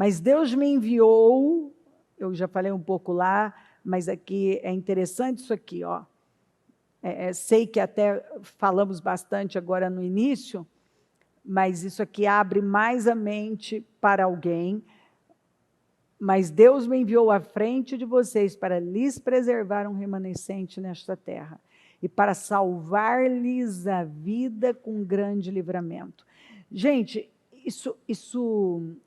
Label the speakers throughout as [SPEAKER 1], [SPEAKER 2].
[SPEAKER 1] Mas Deus me enviou, eu já falei um pouco lá, mas aqui é interessante isso aqui, ó. Sei que até falamos bastante agora no início, mas isso aqui abre mais a mente para alguém. Mas Deus me enviou à frente de vocês para lhes preservar um remanescente nesta terra e para salvar-lhes a vida com grande livramento. Gente,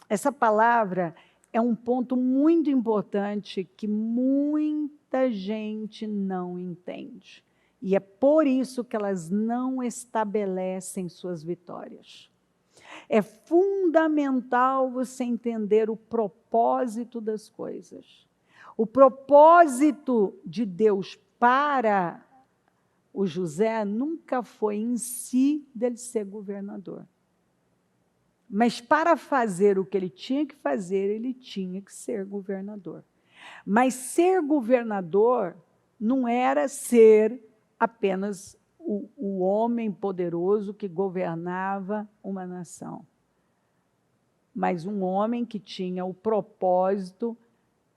[SPEAKER 1] essa palavra é um ponto muito importante que muita gente não entende. E é por isso que elas não estabelecem suas vitórias. É fundamental você entender o propósito das coisas. O propósito de Deus para o José nunca foi em si dele ser governador. Mas para fazer o que ele tinha que fazer, ele tinha que ser governador. Mas ser governador não era ser apenas o homem poderoso que governava uma nação, mas um homem que tinha o propósito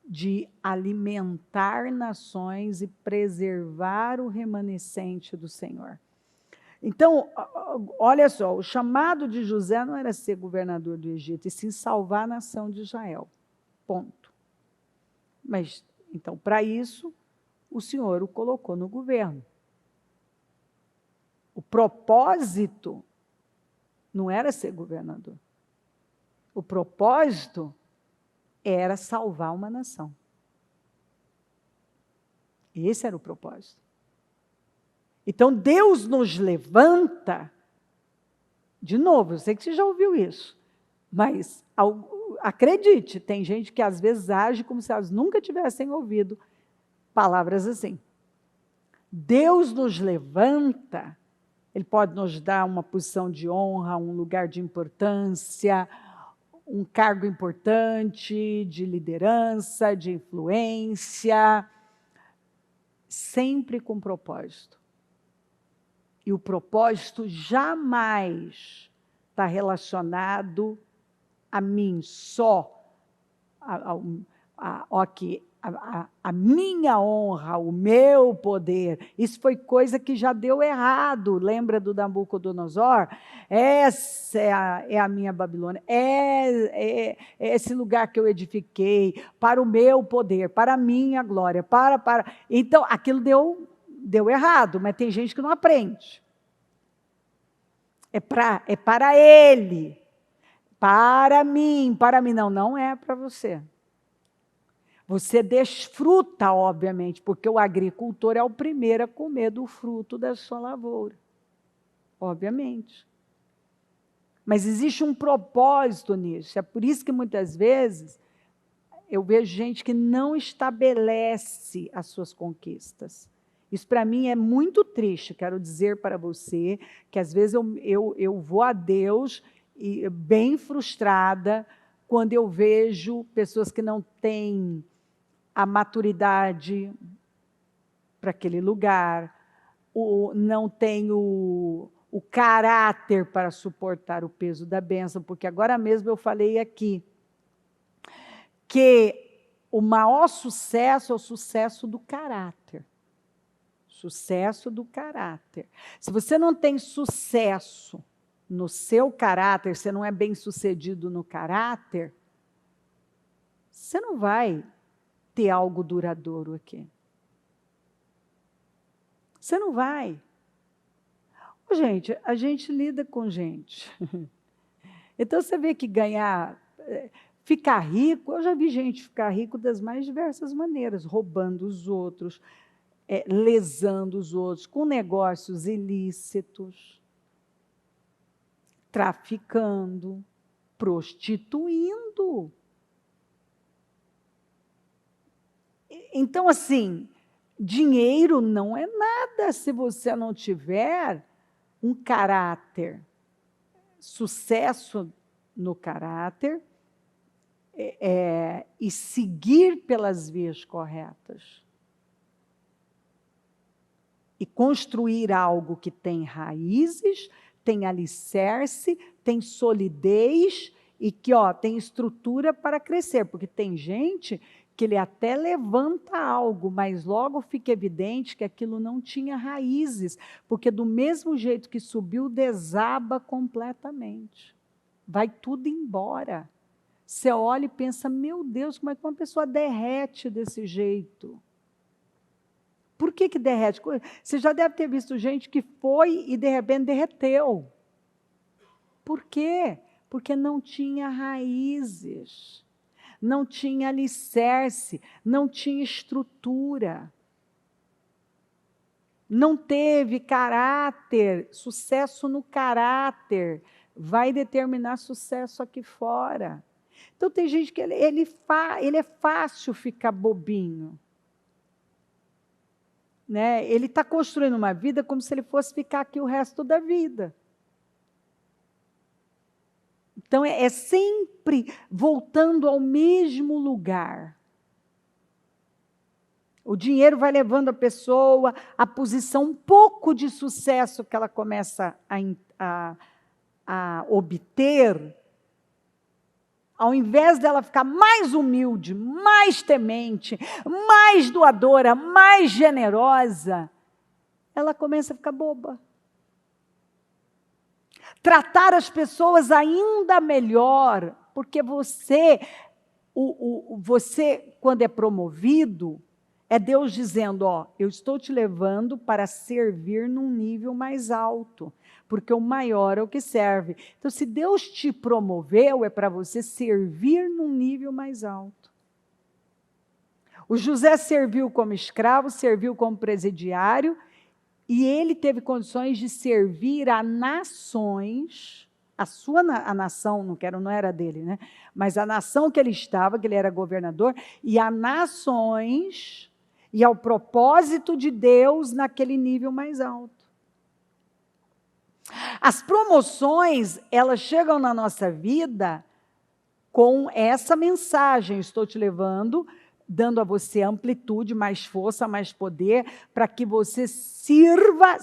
[SPEAKER 1] de alimentar nações e preservar o remanescente do Senhor. Então, olha só, o chamado de José não era ser governador do Egito, e sim salvar a nação de Israel. Ponto. Mas, então, para isso, o Senhor o colocou no governo. O propósito não era ser governador. O propósito era salvar uma nação. Esse era o propósito. Então, Deus nos levanta, de novo, eu sei que você já ouviu isso, mas acredite, tem gente que às vezes age como se elas nunca tivessem ouvido palavras assim. Deus nos levanta, Ele pode nos dar uma posição de honra, um lugar de importância, um cargo importante, de liderança, de influência, sempre com propósito. E o propósito jamais está relacionado a mim só, a minha honra, o meu poder. Isso foi coisa que já deu errado. Lembra do Nabucodonosor? Essa é a minha Babilônia, é esse lugar que eu edifiquei para o meu poder, para a minha glória, Então, aquilo deu errado, mas tem gente que não aprende. É para ele, para mim, não é para você. Você desfruta, obviamente, porque o agricultor é o primeiro a comer do fruto da sua lavoura, obviamente. Mas existe um propósito nisso, é por isso que muitas vezes eu vejo gente que não estabelece as suas conquistas. Isso para mim é muito triste, quero dizer para você, que às vezes eu vou a Deus bem frustrada quando eu vejo pessoas que não têm a maturidade para aquele lugar, não têm o caráter para suportar o peso da bênção, porque agora mesmo eu falei aqui, que o maior sucesso é o sucesso do caráter. Sucesso do caráter. Se você não tem sucesso no seu caráter, você não é bem sucedido no caráter, você não vai ter algo duradouro aqui. Você não vai. Gente, a gente lida com gente. Então, você vê que ficar rico, eu já vi gente ficar rico das mais diversas maneiras, roubando os outros, lesando os outros, com negócios ilícitos, traficando, prostituindo. Então, assim, dinheiro não é nada se você não tiver um caráter, sucesso no caráter, e seguir pelas vias corretas. E construir algo que tem raízes, tem alicerce, tem solidez e que tem estrutura para crescer, porque tem gente que ele até levanta algo, mas logo fica evidente que aquilo não tinha raízes, porque do mesmo jeito que subiu, desaba completamente. Vai tudo embora. Você olha e pensa, meu Deus, como é que uma pessoa derrete desse jeito? Por que derrete? Você já deve ter visto gente que foi e de repente derreteu. Por quê? Porque não tinha raízes, não tinha alicerce, não tinha estrutura, não teve caráter. Sucesso no caráter vai determinar sucesso aqui fora. Então tem gente que ele é fácil ficar bobinho. Né? Ele está construindo uma vida como se ele fosse ficar aqui o resto da vida. Então, é sempre voltando ao mesmo lugar. O dinheiro vai levando a pessoa à posição um pouco de sucesso que ela começa a obter. Ao invés dela ficar mais humilde, mais temente, mais doadora, mais generosa, ela começa a ficar boba. Tratar as pessoas ainda melhor, porque você, quando é promovido, é Deus dizendo, eu estou te levando para servir num nível mais alto, porque o maior é o que serve. Então, se Deus te promoveu, é para você servir num nível mais alto. O José serviu como escravo, serviu como presidiário, e ele teve condições de servir a nações, a nação, não era dele, né? Mas a nação que ele estava, que ele era governador, e a nações, e ao propósito de Deus naquele nível mais alto. As promoções, elas chegam na nossa vida com essa mensagem: estou te levando, dando a você amplitude, mais força, mais poder, para que você sirva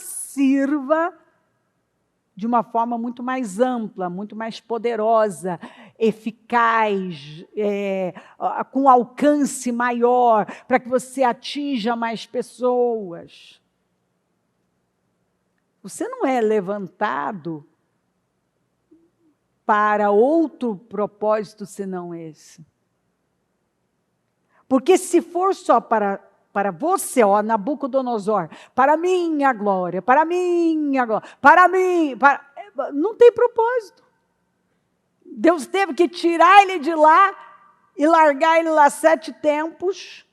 [SPEAKER 1] de uma forma muito mais ampla, muito mais poderosa, eficaz, com alcance maior, para que você atinja mais pessoas. Você não é levantado para outro propósito senão esse. Porque se for só para você, Nabucodonosor, para minha glória, não tem propósito. Deus teve que tirar ele de lá e largar ele lá 7 tempos,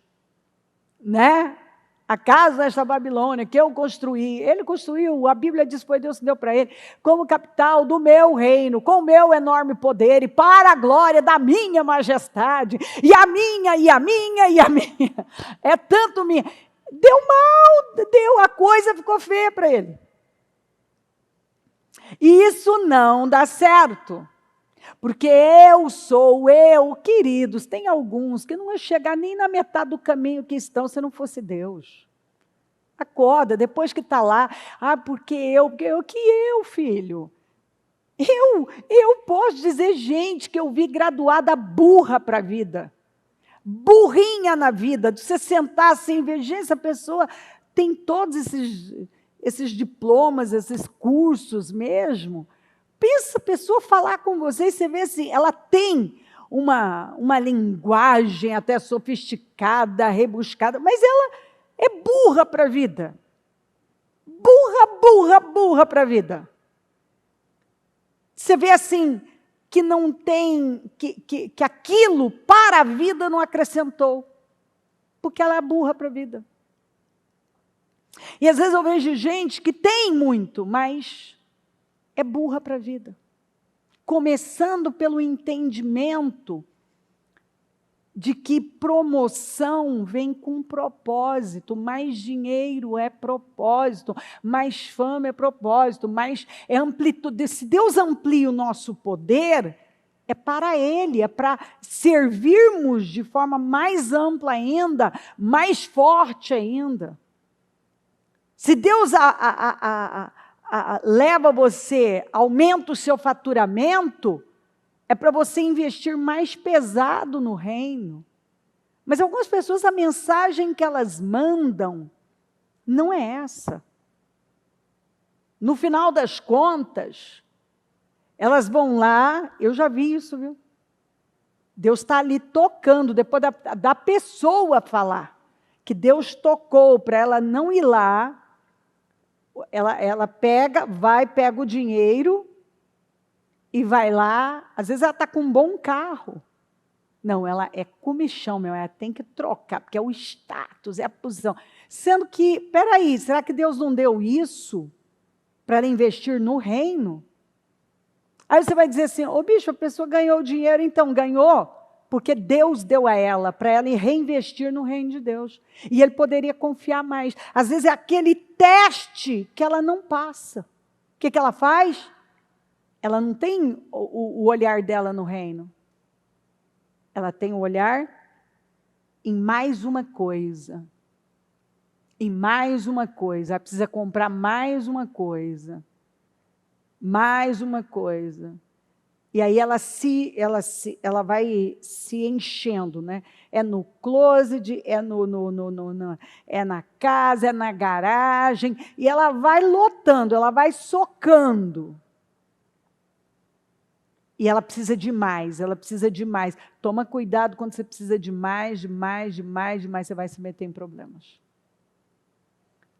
[SPEAKER 1] né? A casa desta Babilônia que eu construí, ele construiu, a Bíblia diz que foi Deus que deu para ele, como capital do meu reino, com o meu enorme poder e para a glória da minha majestade, e a minha. É tanto minha. Deu mal, a coisa ficou feia para ele. E isso não dá certo. Porque queridos, tem alguns que não iam chegar nem na metade do caminho que estão se não fosse Deus. Acorda, depois que está lá, porque eu, filho. Eu posso dizer, gente, que eu vi graduada burra para a vida. Burrinha na vida, de você sentar assim e ver, gente, essa pessoa tem todos esses diplomas, esses cursos mesmo. Pensa a pessoa falar com você e você vê assim, ela tem uma linguagem até sofisticada, rebuscada, mas ela é burra para a vida. Burra para a vida. Você vê assim, que não tem, que aquilo para a vida não acrescentou, porque ela é burra para a vida. E às vezes eu vejo gente que tem muito, mas é burra para a vida. Começando pelo entendimento de que promoção vem com propósito, mais dinheiro é propósito, mais fama é propósito, mais é amplitude. Se Deus amplia o nosso poder, é para Ele, é para servirmos de forma mais ampla ainda, mais forte ainda. Se Deus leva você, aumenta o seu faturamento, é para você investir mais pesado no reino. Mas algumas pessoas, a mensagem que elas mandam não é essa. No final das contas, elas vão lá, eu já vi isso, viu? Deus está ali tocando, depois da pessoa falar, que Deus tocou para ela não ir lá, ela pega o dinheiro e vai lá, às vezes ela está com um bom carro. Não, ela é comichão, ela tem que trocar, porque é o status, é a posição. Sendo que, peraí, será que Deus não deu isso para ela investir no reino? Aí você vai dizer assim, bicho, a pessoa ganhou o dinheiro, então ganhou, porque Deus deu a ela, para ela reinvestir no reino de Deus. E ele poderia confiar mais. Às vezes é aquele teste que ela não passa. O que ela faz? Ela não tem o olhar dela no reino. Ela tem o olhar em mais uma coisa. Em mais uma coisa. Ela precisa comprar mais uma coisa. Mais uma coisa. E aí ela vai se enchendo, né? É no closet, é é na casa, é na garagem, e ela vai lotando, ela vai socando. E ela precisa de mais, ela precisa de mais. Toma cuidado quando você precisa de mais, você vai se meter em problemas.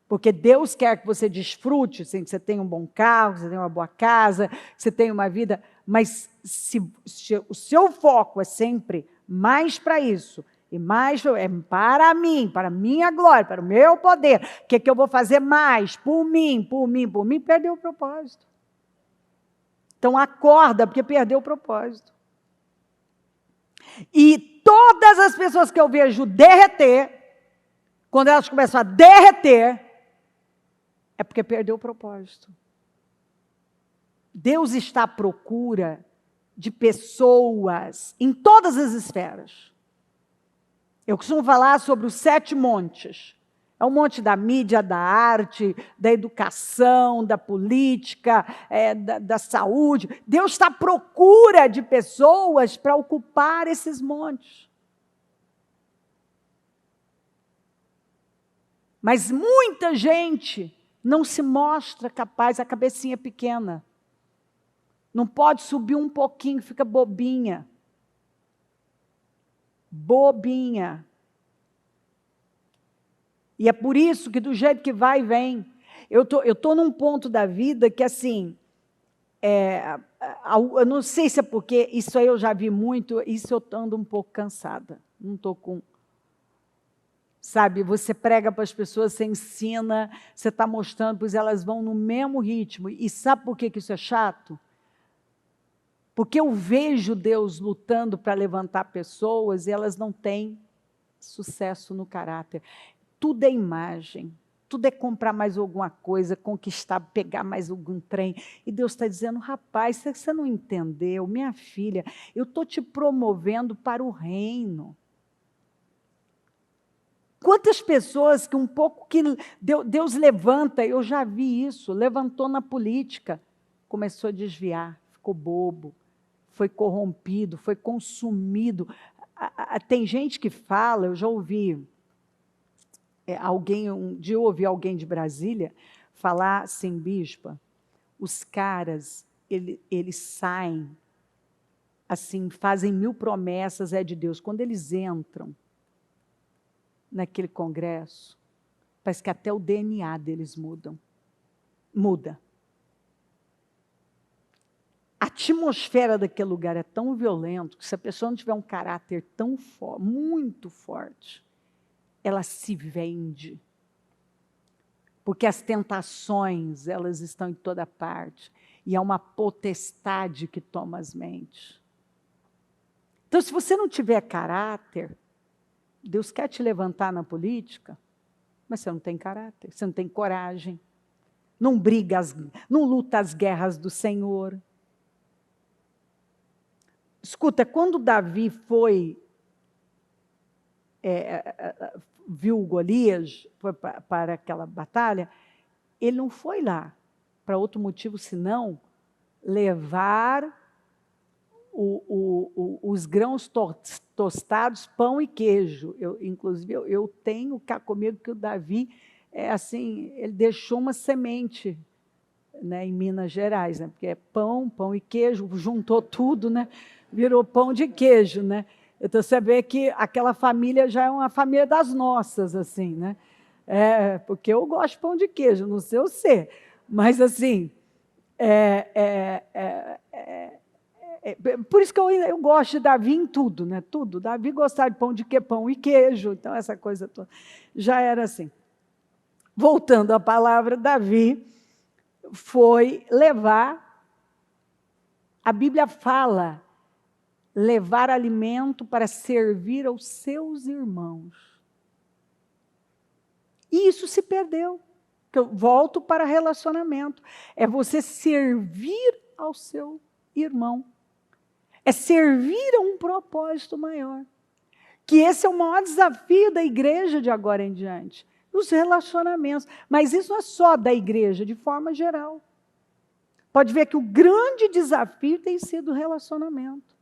[SPEAKER 1] Porque Deus quer que você desfrute, assim, que você tenha um bom carro, que você tenha uma boa casa, que você tenha uma vida, mas se o seu foco é sempre mais para isso, e mais é para mim, para a minha glória, para o meu poder, o que eu vou fazer mais por mim, perdeu o propósito. Então acorda, porque perdeu o propósito. E todas as pessoas que eu vejo derreter, quando elas começam a derreter, é porque perdeu o propósito. Deus está à procura de pessoas em todas as esferas. Eu costumo falar sobre os 7 montes. É o monte da mídia, da arte, da educação, da política, da saúde. Deus está à procura de pessoas para ocupar esses montes. Mas muita gente não se mostra capaz, a cabecinha pequena. Não pode subir um pouquinho, fica bobinha. Bobinha. E é por isso que do jeito que vai e vem, eu tô num ponto da vida que assim, eu não sei se é porque, isso aí eu já vi muito, isso eu ando um pouco cansada. Não estou com... Sabe, você prega para as pessoas, você ensina, você está mostrando, pois elas vão no mesmo ritmo. E sabe por que isso é chato? Porque eu vejo Deus lutando para levantar pessoas e elas não têm sucesso no caráter. Tudo é imagem, tudo é comprar mais alguma coisa, conquistar, pegar mais algum trem. E Deus está dizendo, rapaz, você não entendeu, minha filha, eu estou te promovendo para o reino. Quantas pessoas que um pouco que Deus levanta, eu já vi isso, levantou na política, começou a desviar, ficou bobo, foi corrompido, foi consumido. Tem gente que fala, eu já ouvi, um dia eu ouvi alguém de Brasília falar assim, bispa, os caras, eles saem, assim, fazem 1000 promessas, é de Deus. Quando eles entram naquele congresso, parece que até o DNA deles muda. A atmosfera daquele lugar é tão violenta que se a pessoa não tiver um caráter tão muito forte, ela se vende. Porque as tentações, elas estão em toda parte. E é uma potestade que toma as mentes. Então, se você não tiver caráter, Deus quer te levantar na política, mas você não tem caráter, você não tem coragem, não briga, não luta as guerras do Senhor. Escuta, quando Davi viu Golias, foi para aquela batalha, ele não foi lá para outro motivo, senão levar os grãos tostados, pão e queijo. Inclusive, eu tenho cá comigo que o Davi, ele deixou uma semente, né, em Minas Gerais, né, porque é pão e queijo, juntou tudo, né, virou pão de queijo, né. Então, você vê que aquela família já é uma família das nossas, assim, né. Porque eu gosto de pão de queijo, não sei você, mas assim, por isso que eu gosto de Davi em tudo, né? Tudo. Davi gostava de pão e queijo, então essa coisa toda já era assim. Voltando à palavra, Davi foi levar, a Bíblia fala, levar alimento para servir aos seus irmãos. E isso se perdeu. Eu volto para relacionamento. É você servir ao seu irmão. É servir a um propósito maior. Que esse é o maior desafio da igreja de agora em diante. Os relacionamentos. Mas isso não é só da igreja, de forma geral. Pode ver que o grande desafio tem sido o relacionamento.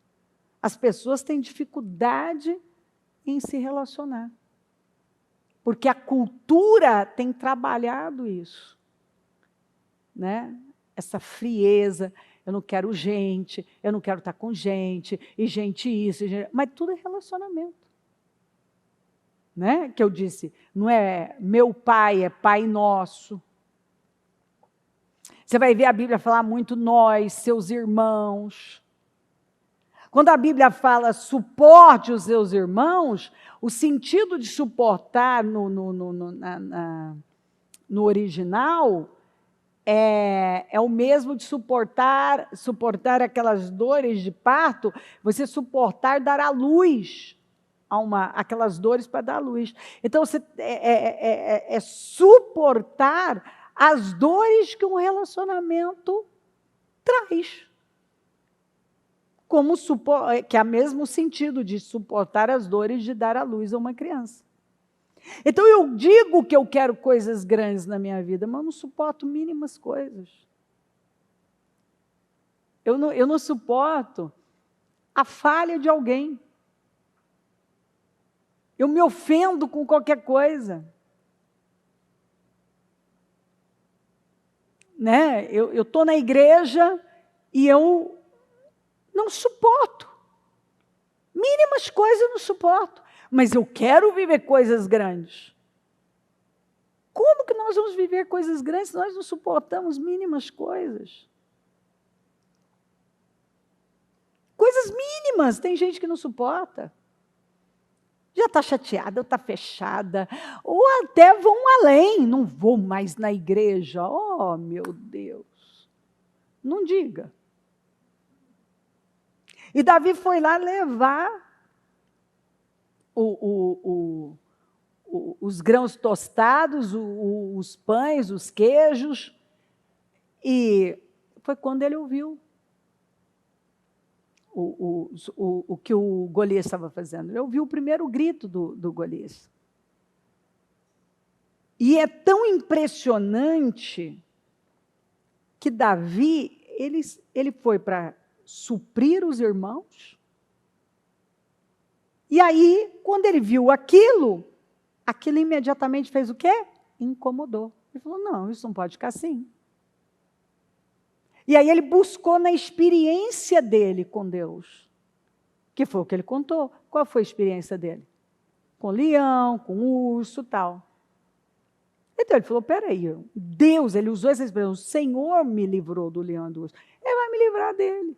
[SPEAKER 1] As pessoas têm dificuldade em se relacionar. Porque a cultura tem trabalhado isso. Né? Essa frieza. Eu não quero gente, eu não quero estar com gente, e gente isso, mas tudo é relacionamento. Né? Que eu disse, não é meu pai, é pai nosso. Você vai ver a Bíblia falar muito nós, seus irmãos. Quando a Bíblia fala suporte os seus irmãos, o sentido de suportar no original é o mesmo de suportar aquelas dores de parto, você suportar dar à luz, aquelas dores para dar à luz. Então, você suportar as dores que um relacionamento traz. Que é o mesmo sentido de suportar as dores de dar à luz a uma criança. Então, eu digo que eu quero coisas grandes na minha vida, mas eu não suporto mínimas coisas. Eu não suporto a falha de alguém. Eu me ofendo com qualquer coisa. Né? Eu estou na igreja e eu não suporto. Mínimas coisas eu não suporto. Mas eu quero viver coisas grandes. Como que nós vamos viver coisas grandes se nós não suportamos mínimas coisas? Coisas mínimas, tem gente que não suporta. Já está chateada, ou está fechada, ou até vão além, não vou mais na igreja. Oh, meu Deus! Não diga. E Davi foi lá levar os grãos tostados, os pães, os queijos, e foi quando ele ouviu o que o Golias estava fazendo. Ele ouviu o primeiro grito do Golias. E é tão impressionante que Davi, ele foi para suprir os irmãos. E aí, quando ele viu aquilo imediatamente fez o quê? Incomodou. Ele falou, não, isso não pode ficar assim. E aí ele buscou na experiência dele com Deus, que foi o que ele contou. Qual foi a experiência dele? Com leão, com urso e tal. Então ele falou, peraí, Deus, ele usou essa expressão, o Senhor me livrou do leão e do urso. Ele vai me livrar dele.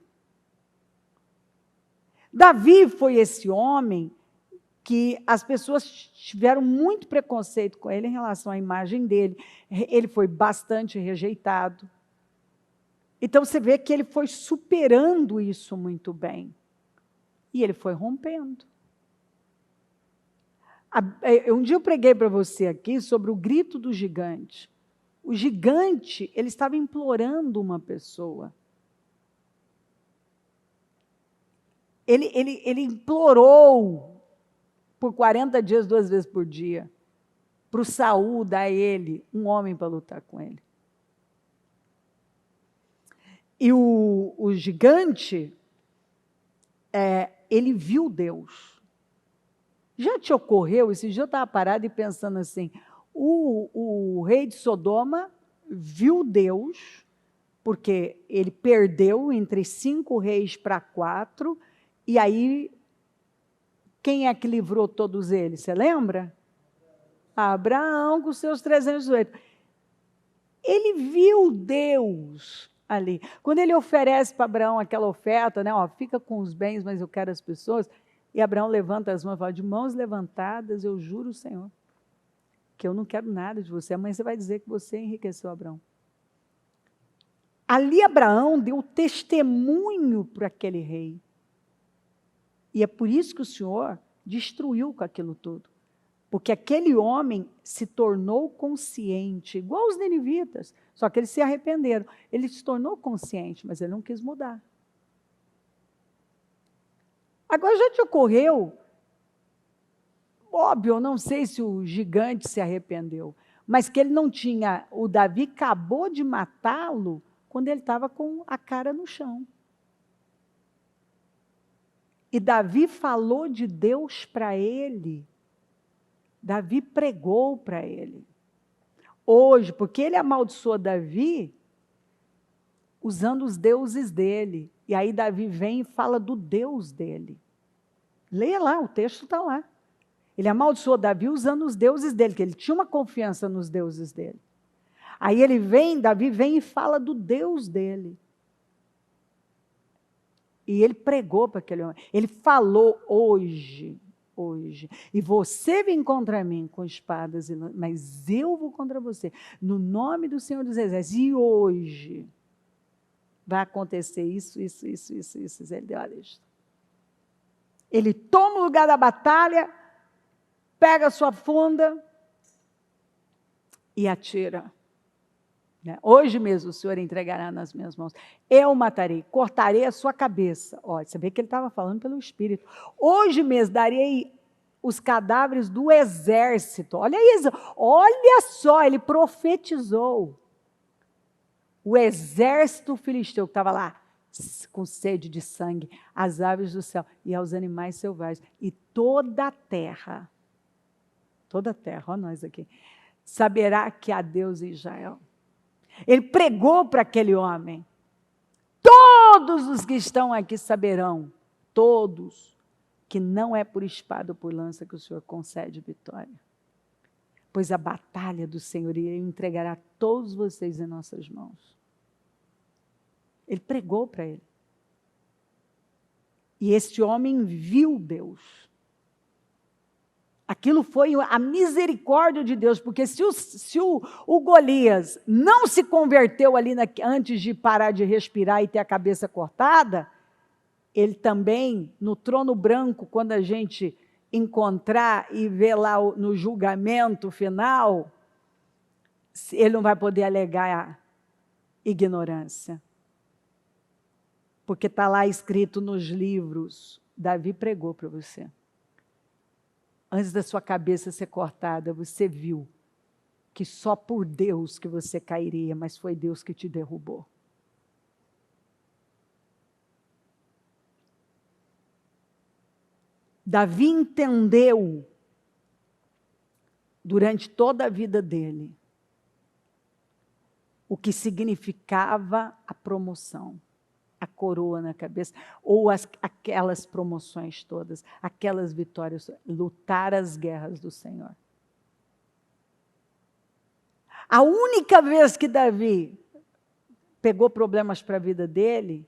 [SPEAKER 1] Davi foi esse homem que as pessoas tiveram muito preconceito com ele em relação à imagem dele. Ele foi bastante rejeitado. Então, você vê que ele foi superando isso muito bem. E ele foi rompendo. Um dia eu preguei para você aqui sobre o grito do gigante. O gigante, ele estava implorando uma pessoa. Ele implorou por 40 dias, 2 vezes por dia, para o Saul dar a ele um homem para lutar com ele. E o gigante, ele viu Deus. Já te ocorreu, esse dia eu estava parado e pensando assim, o rei de Sodoma viu Deus, porque ele perdeu entre 5 reis para 4, e aí, quem é que livrou todos eles? Você lembra? Abraão com seus 308. Ele viu Deus ali. Quando ele oferece para Abraão aquela oferta, né? Ó, fica com os bens, mas eu quero as pessoas. E Abraão levanta as mãos e fala, de mãos levantadas, eu juro, Senhor, que eu não quero nada de você. Amanhã você vai dizer que você enriqueceu Abraão. Ali Abraão deu testemunho para aquele rei. E é por isso que o Senhor destruiu com aquilo tudo. Porque aquele homem se tornou consciente, igual os ninivitas, só que eles se arrependeram. Ele se tornou consciente, mas ele não quis mudar. Agora já te ocorreu, óbvio, eu não sei se o gigante se arrependeu, mas que ele não tinha, o Davi acabou de matá-lo quando ele estava com a cara no chão. E Davi falou de Deus para ele. Davi pregou para ele. Hoje, porque ele amaldiçoou Davi usando os deuses dele. E aí Davi vem e fala do Deus dele. Leia lá, o texto está lá. Ele amaldiçoou Davi usando os deuses dele, que ele tinha uma confiança nos deuses dele. Aí Davi vem e fala do Deus dele. E ele pregou para aquele homem. Ele falou hoje. E você vem contra mim com espadas, mas eu vou contra você, no nome do Senhor dos Exércitos. E hoje vai acontecer isso. Ele deu a lista. Ele toma o lugar da batalha, pega a sua funda e atira. Hoje mesmo o Senhor entregará nas minhas mãos. Eu matarei, cortarei a sua cabeça. Olha, você vê que ele estava falando pelo Espírito. Hoje mesmo darei os cadáveres do exército. Olha isso, olha só, ele profetizou. O exército filisteu que estava lá, com sede de sangue, as aves do céu e aos animais selvagens. E toda a terra, ó nós aqui, saberá que há Deus em Israel. Ele pregou para aquele homem. Todos os que estão aqui saberão, todos, que não é por espada ou por lança que o Senhor concede vitória. Pois a batalha do Senhor entregará todos vocês em nossas mãos. Ele pregou para ele. E este homem viu Deus. Aquilo foi a misericórdia de Deus, porque se o Golias não se converteu ali antes de parar de respirar e ter a cabeça cortada, ele também, no trono branco, quando a gente encontrar e ver lá no julgamento final, ele não vai poder alegar ignorância. Porque está lá escrito nos livros, Davi pregou para você. Antes da sua cabeça ser cortada, você viu que só por Deus que você cairia, mas foi Deus que te derrubou. Davi entendeu, durante toda a vida dele, o que significava a promoção, a coroa na cabeça, ou aquelas promoções todas, aquelas vitórias, lutar as guerras do Senhor. A única vez que Davi pegou problemas para a vida dele,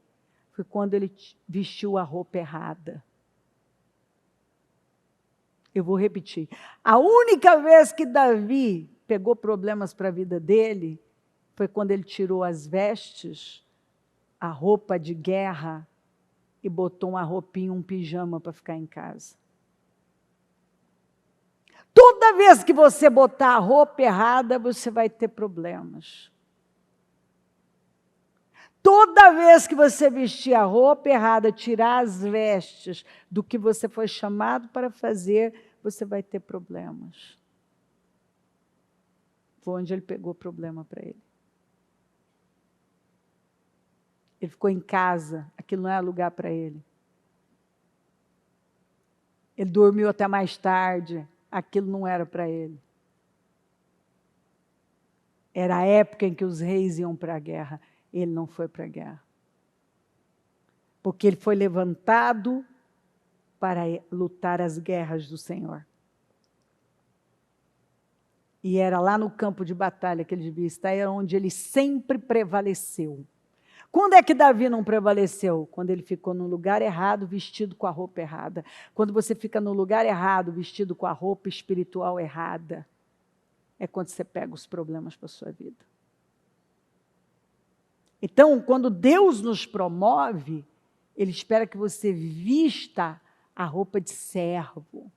[SPEAKER 1] foi quando ele vestiu a roupa errada. Eu vou repetir. A única vez que Davi pegou problemas para a vida dele, foi quando ele tirou as vestes, a roupa de guerra, e botou uma roupinha, um pijama para ficar em casa. Toda vez que você botar a roupa errada, você vai ter problemas. Toda vez que você vestir a roupa errada, tirar as vestes do que você foi chamado para fazer, você vai ter problemas. Foi onde ele pegou problema para ele. Ele ficou em casa, aquilo não é lugar para ele. Ele dormiu até mais tarde. Aquilo não era para ele. Era a época em que os reis iam para a guerra. Ele não foi para a guerra. Porque ele foi levantado para lutar as guerras do Senhor. E era lá no campo de batalha que ele devia estar, era onde ele sempre prevaleceu. Quando é que Davi não prevaleceu? Quando ele ficou no lugar errado, vestido com a roupa errada. Quando você fica no lugar errado, vestido com a roupa espiritual errada, é quando você pega os problemas para a sua vida. Então, quando Deus nos promove, Ele espera que você vista a roupa de servo,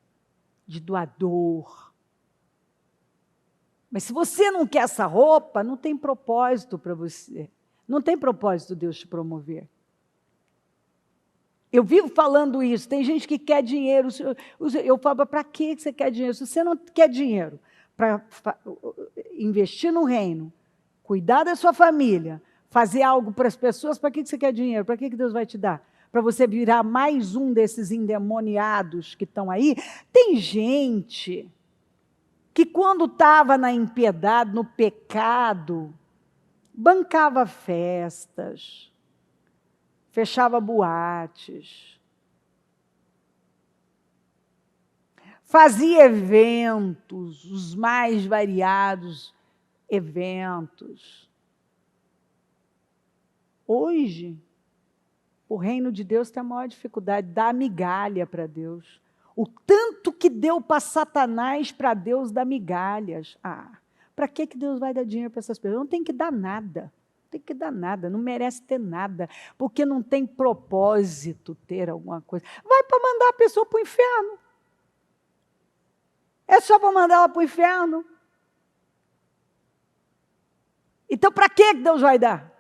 [SPEAKER 1] de doador. Mas se você não quer essa roupa, não tem propósito para você. Não tem propósito Deus te promover. Eu vivo falando isso. Tem gente que quer dinheiro. Eu falo, para que você quer dinheiro? Se você não quer dinheiro para investir no reino, cuidar da sua família, fazer algo para as pessoas, para que você quer dinheiro? Para que Deus vai te dar? Para você virar mais um desses endemoniados que estão aí? Tem gente que quando estava na impiedade, no pecado, bancava festas, fechava boates, fazia eventos, os mais variados eventos. Hoje, o reino de Deus tem a maior dificuldade, dá migalha para Deus. O tanto que deu para Satanás, para Deus dá migalhas. Para que Deus vai dar dinheiro para essas pessoas? Não tem que dar nada. Não tem que dar nada, não merece ter nada, porque não tem propósito ter alguma coisa. Vai para mandar a pessoa para o inferno. É só para mandar ela para o inferno. Então, para que Deus vai dar?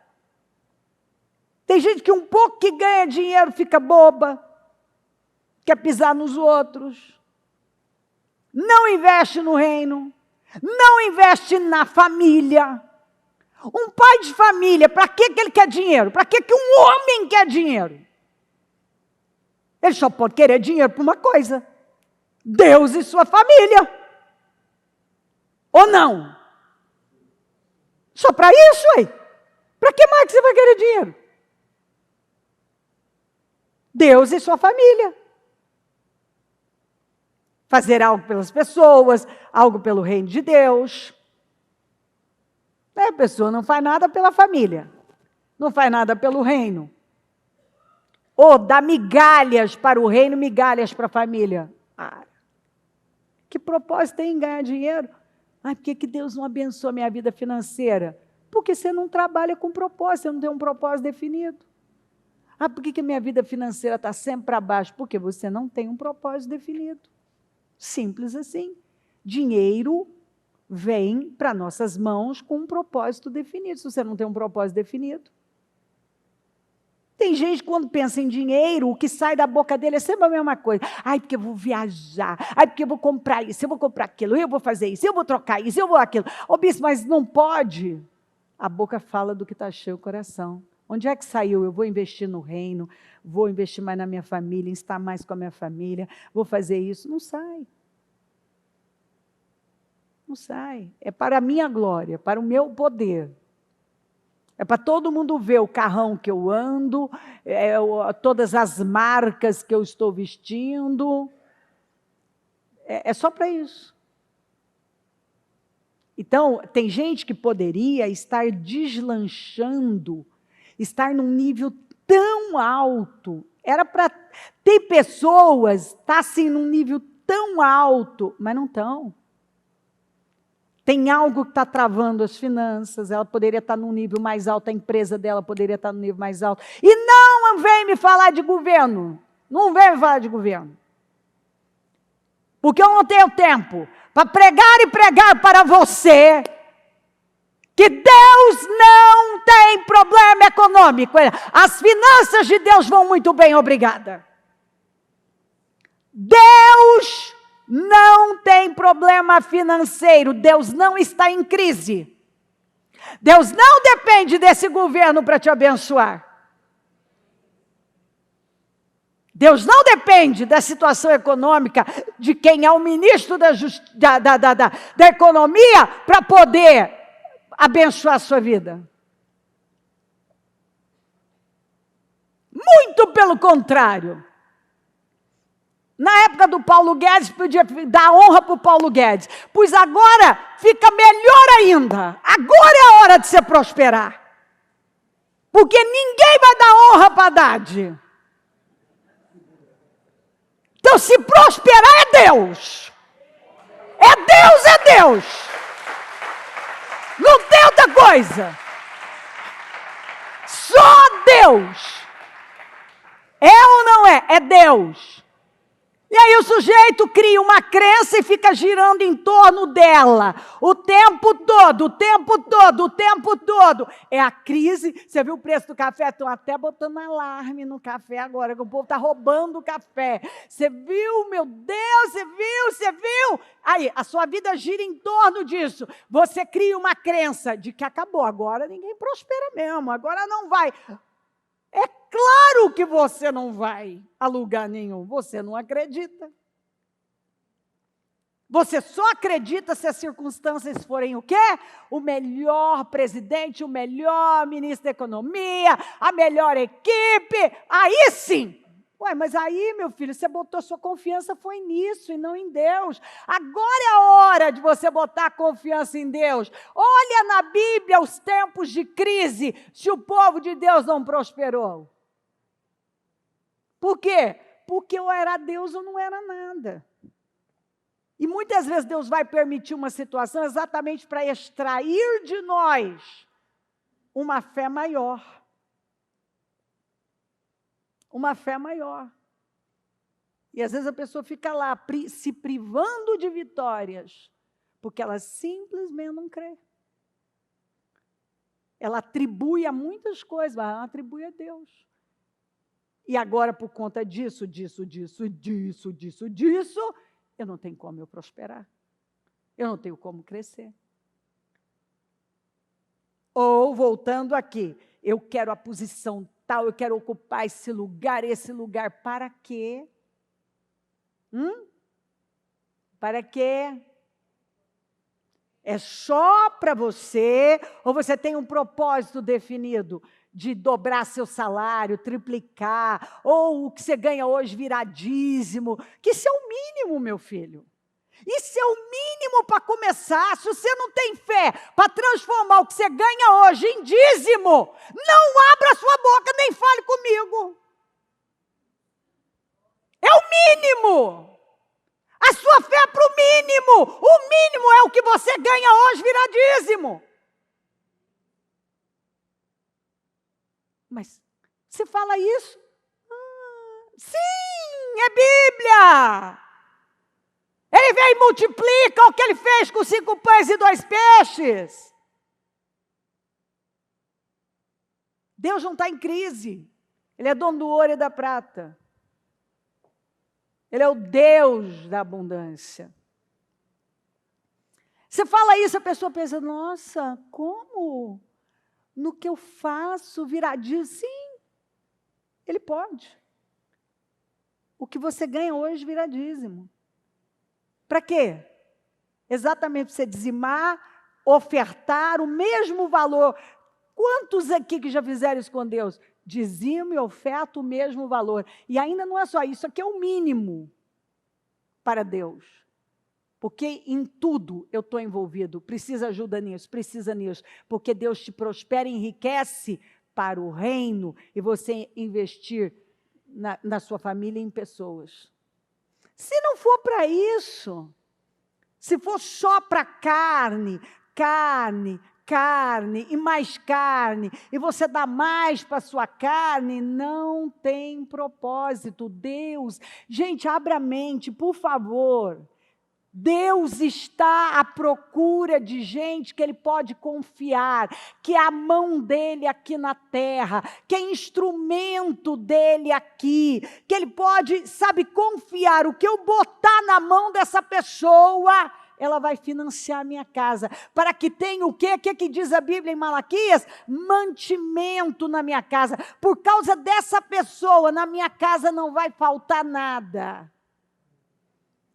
[SPEAKER 1] Tem gente que um pouco que ganha dinheiro fica boba, quer pisar nos outros, não investe no reino, não investe na família. Um pai de família, para que ele quer dinheiro? Para que um homem quer dinheiro? Ele só pode querer dinheiro para uma coisa: Deus e sua família. Ou não? Só para isso, aí? Para que mais que você vai querer dinheiro? Deus e sua família. Fazer algo pelas pessoas, algo pelo reino de Deus. A pessoa não faz nada pela família, não faz nada pelo reino. Ou dá migalhas para o reino, migalhas para a família. Que propósito tem em ganhar dinheiro? Por que Deus não abençoa a minha vida financeira? Porque você não trabalha com propósito, você não tem um propósito definido. Por que minha vida financeira está sempre para baixo? Porque você não tem um propósito definido. Simples assim. Dinheiro vem para nossas mãos com um propósito definido. Se você não tem um propósito definido. Tem gente que quando pensa em dinheiro, o que sai da boca dele é sempre a mesma coisa. Porque eu vou viajar. Porque eu vou comprar isso, eu vou comprar aquilo, eu vou fazer isso, eu vou trocar isso, eu vou aquilo. Bispo, mas não pode. A boca fala do que está cheio o coração. Onde é que saiu? Eu vou investir no reino, vou investir mais na minha família, estar mais com a minha família, vou fazer isso. Não sai. Não sai. É para a minha glória, para o meu poder. É para todo mundo ver o carrão que eu ando, todas as marcas que eu estou vestindo. É só para isso. Então, tem gente que poderia estar deslanchando, estar num nível tão alto. Era para ter pessoas estar assim num nível tão alto, mas não estão. Tem algo que está travando as finanças, ela poderia estar num nível mais alto, a empresa dela poderia estar num nível mais alto. E não vem me falar de governo. Não vem me falar de governo. Porque eu não tenho tempo para pregar e pregar para você que Deus não tem problema econômico. As finanças de Deus vão muito bem, obrigada. Deus não tem problema financeiro. Deus não está em crise. Deus não depende desse governo para te abençoar. Deus não depende da situação econômica de quem é o ministro da economia para poder abençoar a sua vida. Muito pelo contrário. Na época do Paulo Guedes, podia dar honra para o Paulo Guedes, pois agora fica melhor ainda. Agora é a hora de você prosperar. Porque ninguém vai dar honra para Haddad. Então, se prosperar é Deus. É Deus, é Deus. Não tem outra coisa. Só Deus. É ou não é? É Deus. E aí o sujeito cria uma crença e fica girando em torno dela o tempo todo, o tempo todo, o tempo todo. É a crise. Você viu o preço do café? Estão até botando alarme no café agora, que o povo está roubando o café. Você viu, meu Deus, você viu? Aí, a sua vida gira em torno disso. Você cria uma crença de que acabou, agora ninguém prospera mesmo, agora não vai. É claro que você não vai a lugar nenhum, você não acredita. Você só acredita se as circunstâncias forem o quê? O melhor presidente, o melhor ministro da economia, a melhor equipe, aí sim. Ué, mas aí, meu filho, você botou sua confiança foi nisso e não em Deus. Agora é a hora de você botar a confiança em Deus. Olha na Bíblia os tempos de crise, se o povo de Deus não prosperou. Por quê? Porque ou era Deus ou não era nada. E muitas vezes Deus vai permitir uma situação exatamente para extrair de nós uma fé maior. Uma fé maior. E às vezes a pessoa fica lá se privando de vitórias, porque ela simplesmente não crê. Ela atribui a muitas coisas, mas ela atribui a Deus. E agora, por conta disso, eu não tenho como eu prosperar. Eu não tenho como crescer. Ou, voltando aqui, eu quero a posição tal, eu quero ocupar esse lugar para quê? Para quê? É só para você, ou você tem um propósito definido de dobrar seu salário, triplicar, ou o que você ganha hoje virar dízimo, que isso é o mínimo, meu filho. Isso é o mínimo para começar. Se você não tem fé para transformar o que você ganha hoje em dízimo, não abra sua boca nem fale comigo. É o mínimo. A sua fé é para o mínimo. O mínimo é o que você ganha hoje virar dízimo. Mas você fala isso? Sim, é Bíblia. Ele vem e multiplica o que ele fez com 5 pães e 2 peixes. Deus não está em crise. Ele é dono do ouro e da prata. Ele é o Deus da abundância. Você fala isso, a pessoa pensa, nossa, como? No que eu faço virar dízimo? Sim, ele pode. O que você ganha hoje virar dízimo. Para quê? Exatamente para você dizimar, ofertar o mesmo valor. Quantos aqui que já fizeram isso com Deus? Dizimo e oferta o mesmo valor. E ainda não é só isso, aqui é o mínimo para Deus. Porque em tudo eu estou envolvido. Precisa ajuda nisso, precisa nisso. Porque Deus te prospera e enriquece para o reino e você investir na sua família e em pessoas. Se não for para isso, se for só para carne e mais carne, e você dá mais para a sua carne, não tem propósito. Deus, gente, abra a mente, por favor. Deus está à procura de gente que Ele pode confiar, que é a mão dEle aqui na terra, que é instrumento dEle aqui, que Ele pode, sabe, confiar. O que eu botar na mão dessa pessoa, ela vai financiar a minha casa, para que tenha o quê? O que diz a Bíblia em Malaquias? Mantimento na minha casa. Por causa dessa pessoa, na minha casa não vai faltar nada.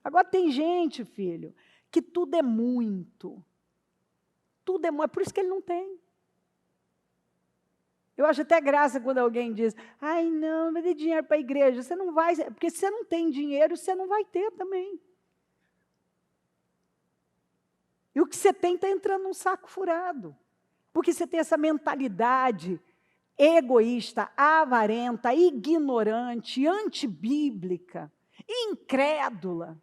[SPEAKER 1] Agora tem gente, filho, que tudo é muito. Tudo é muito, é por isso que ele não tem. Eu acho até graça quando alguém diz, ai não, não vai ter dinheiro para a igreja. Você não vai, porque se você não tem dinheiro, você não vai ter também. E o que você tem está entrando num saco furado. Porque você tem essa mentalidade egoísta, avarenta, ignorante, antibíblica, incrédula.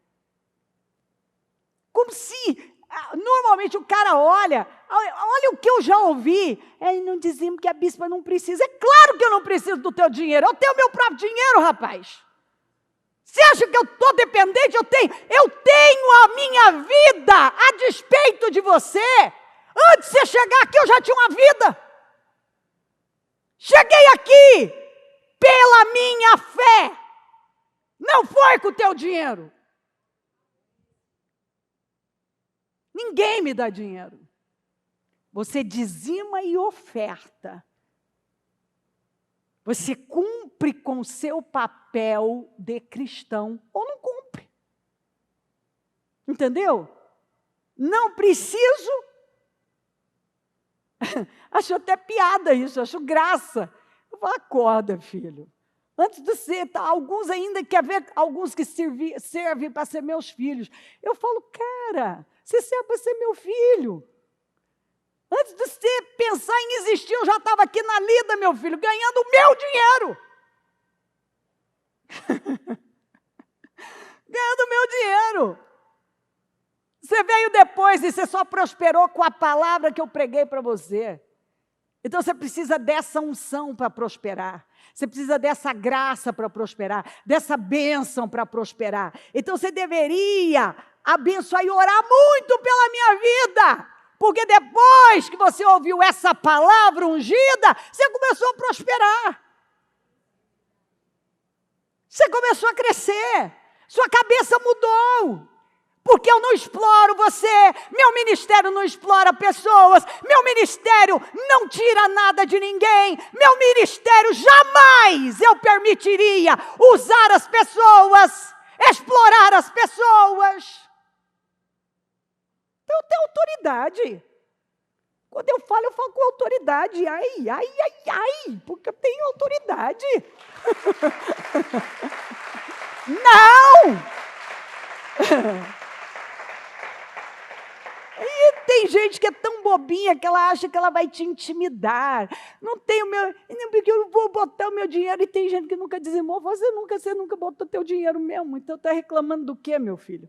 [SPEAKER 1] Como se, normalmente o cara olha o que eu já ouvi. Ele não dizia que a bispa não precisa. É claro que eu não preciso do teu dinheiro. Eu tenho o meu próprio dinheiro, rapaz. Você acha que eu estou dependente? Eu tenho a minha vida a despeito de você. Antes de você chegar aqui, eu já tinha uma vida. Cheguei aqui pela minha fé. Não foi com o teu dinheiro. Ninguém me dá dinheiro. Você dizima e oferta. Você cumpre com o seu papel de cristão ou não cumpre. Entendeu? Não preciso. Acho até piada isso, acho graça. Eu falo, acorda, filho. Antes de ser, alguns ainda quer ver, alguns que servem para ser meus filhos. Eu falo, cara, você serve para ser meu filho. Antes de você pensar em existir, eu já estava aqui na lida, meu filho, ganhando o meu dinheiro. Ganhando o meu dinheiro. Você veio depois e você só prosperou com a palavra que eu preguei para você. Então você precisa dessa unção para prosperar. Você precisa dessa graça para prosperar, dessa bênção para prosperar. Então você deveria abençoar e orar muito pela minha vida. Porque depois que você ouviu essa palavra ungida, você começou a prosperar. Você começou a crescer. Sua cabeça mudou. Porque eu não exploro você, meu ministério não explora pessoas, meu ministério não tira nada de ninguém, meu ministério jamais eu permitiria usar as pessoas, explorar as pessoas. Eu tenho autoridade. Quando eu falo com autoridade. Ai, porque eu tenho autoridade. Não! E tem gente que é tão bobinha que ela acha que ela vai te intimidar. Não tem o meu... Porque eu vou botar o meu dinheiro. E tem gente que nunca dizimou. Você nunca botou teu dinheiro mesmo. Então está reclamando do quê, meu filho?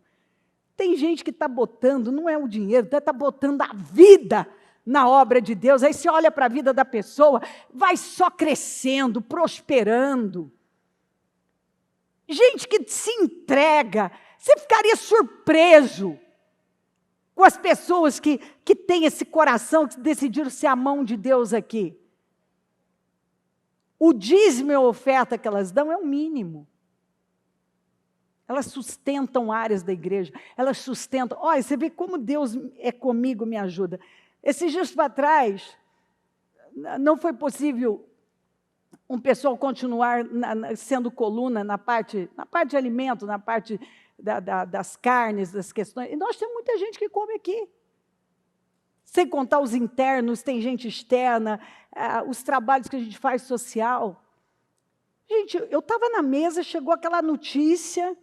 [SPEAKER 1] Tem gente que está botando, não é o dinheiro, está botando a vida na obra de Deus. Aí você olha para a vida da pessoa, vai só crescendo, prosperando. Gente que se entrega, você ficaria surpreso com as pessoas que têm esse coração, que decidiram ser a mão de Deus aqui. O dízimo e a oferta que elas dão é o mínimo. Elas sustentam áreas da igreja, elas sustentam. Olha, você vê como Deus é comigo, me ajuda. Esses dias para trás, não foi possível um pessoal continuar sendo coluna na parte de alimento, na parte das carnes, das questões. E nós temos muita gente que come aqui. Sem contar os internos, tem gente externa, os trabalhos que a gente faz social. Gente, eu estava na mesa, chegou aquela notícia...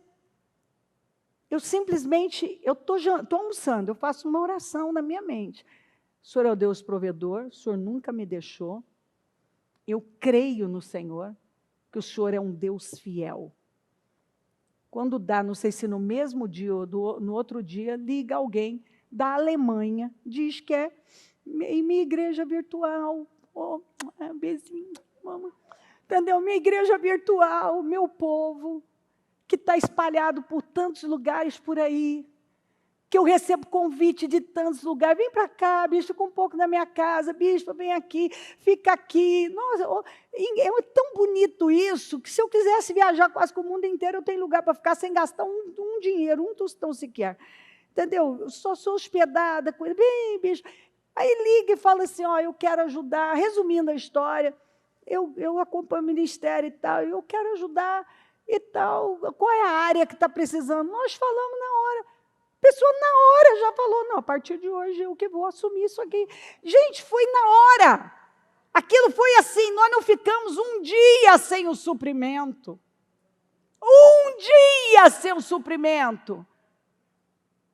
[SPEAKER 1] Eu simplesmente, eu estou almoçando, eu faço uma oração na minha mente. O Senhor é o Deus provedor, o Senhor nunca me deixou. Eu creio no Senhor, que o Senhor é um Deus fiel. Quando dá, não sei se no mesmo dia ou no outro dia, liga alguém da Alemanha, diz que é em minha igreja virtual. Beijinho, mamãe. Entendeu? Minha igreja virtual, meu povo, que está espalhado por tantos lugares por aí, que eu recebo convite de tantos lugares, vem para cá, bicho, fica um pouco na minha casa, bicho, vem aqui, fica aqui. Nossa, é tão bonito isso, que se eu quisesse viajar quase com o mundo inteiro, eu tenho lugar para ficar sem gastar um dinheiro, um tostão sequer. entendeu? Eu só sou hospedada com ele, bem, bicho. Aí liga e fala assim, ó, eu quero ajudar, resumindo a história, eu acompanho o ministério e tal, eu quero ajudar e tal, qual é a área que está precisando? Nós falamos na hora, a pessoa na hora já falou, não, a partir de hoje eu que vou assumir isso aqui. Gente, foi na hora, aquilo foi assim, nós não ficamos um dia sem o suprimento, um dia sem o suprimento.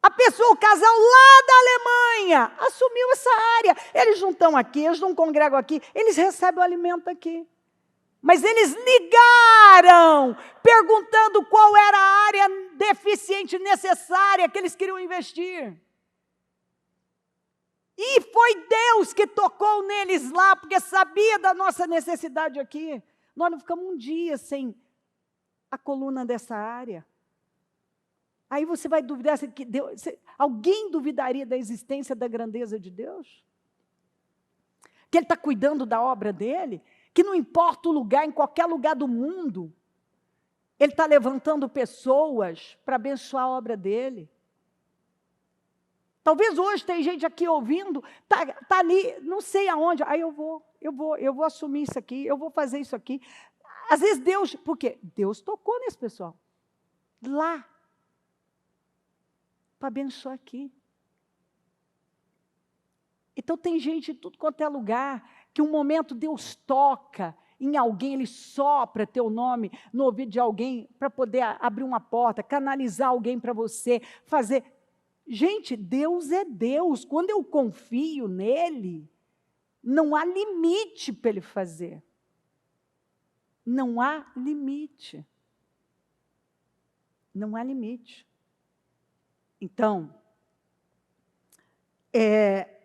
[SPEAKER 1] A pessoa, o casal lá da Alemanha, assumiu essa área. Eles não estão aqui, eles não congregam aqui, eles recebem o alimento aqui. Mas eles ligaram, perguntando qual era a área deficiente necessária que eles queriam investir. E foi Deus que tocou neles lá, porque sabia da nossa necessidade aqui. Nós não ficamos um dia sem a coluna dessa área. Aí você vai duvidar, alguém duvidaria da existência, da grandeza de Deus? Que Ele está cuidando da obra dEle? Que não importa o lugar, em qualquer lugar do mundo, Ele está levantando pessoas para abençoar a obra dEle. Talvez hoje tem gente aqui ouvindo, tá ali, não sei aonde, aí eu vou assumir isso aqui, eu vou fazer isso aqui. Às vezes Deus, porque Deus tocou nesse pessoal, lá, para abençoar aqui. Então tem gente em tudo quanto é lugar, que um momento Deus toca em alguém, Ele sopra teu nome no ouvido de alguém, para poder abrir uma porta, canalizar alguém para você, fazer. Gente, Deus é Deus, quando eu confio nele, não há limite para Ele fazer. Não há limite. Não há limite. Então,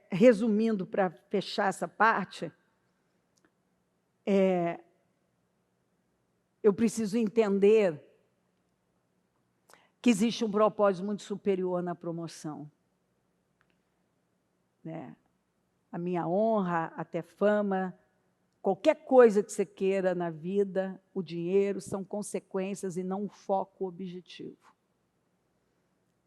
[SPEAKER 1] resumindo, para fechar essa parte, eu preciso entender que existe um propósito muito superior na promoção. A minha honra, até fama, qualquer coisa que você queira na vida, o dinheiro, são consequências e não um foco objetivo.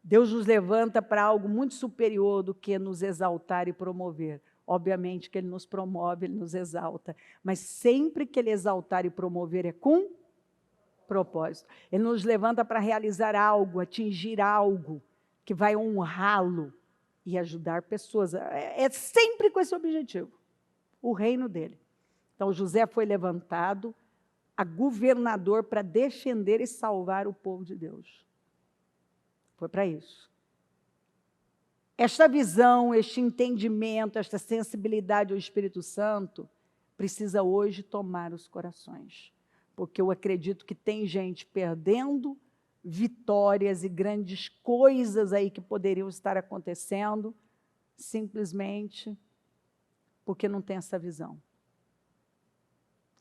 [SPEAKER 1] Deus nos levanta para algo muito superior do que nos exaltar e promover. Obviamente que Ele nos promove, Ele nos exalta, mas sempre que Ele exaltar e promover é com propósito. Ele nos levanta para realizar algo, atingir algo que vai honrá-lo e ajudar pessoas. É sempre com esse objetivo, o reino dele. Então José foi levantado a governador para defender e salvar o povo de Deus. Foi para isso. Esta visão, este entendimento, esta sensibilidade ao Espírito Santo precisa hoje tomar os corações. Porque eu acredito que tem gente perdendo vitórias e grandes coisas aí que poderiam estar acontecendo, simplesmente porque não tem essa visão.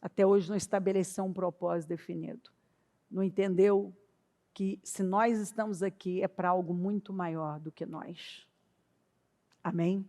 [SPEAKER 1] Até hoje não estabeleceu um propósito definido. Não entendeu que se nós estamos aqui é para algo muito maior do que nós. Amém?